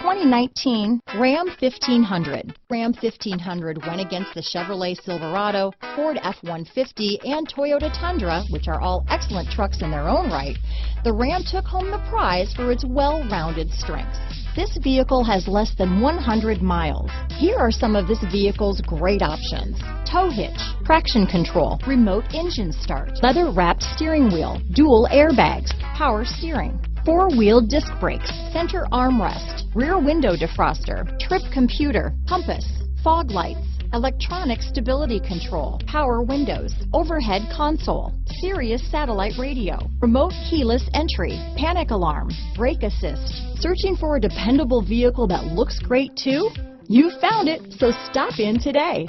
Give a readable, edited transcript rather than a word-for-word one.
2019 Ram 1500. Ram 1500 went against the Chevrolet Silverado, Ford F-150, and Toyota Tundra, which are all excellent trucks in their own right. The Ram took home the prize for its well-rounded strengths. This vehicle has less than 100 miles. Here are some of this vehicle's great options: tow hitch, traction control, remote engine start, leather-wrapped steering wheel, dual airbags, power steering, four-wheel disc brakes, center armrest, rear window defroster, trip computer, compass, fog lights, electronic stability control, power windows, overhead console, Sirius satellite radio, remote keyless entry, panic alarm, brake assist. Searching for a dependable vehicle that looks great too? You found it, so stop in today.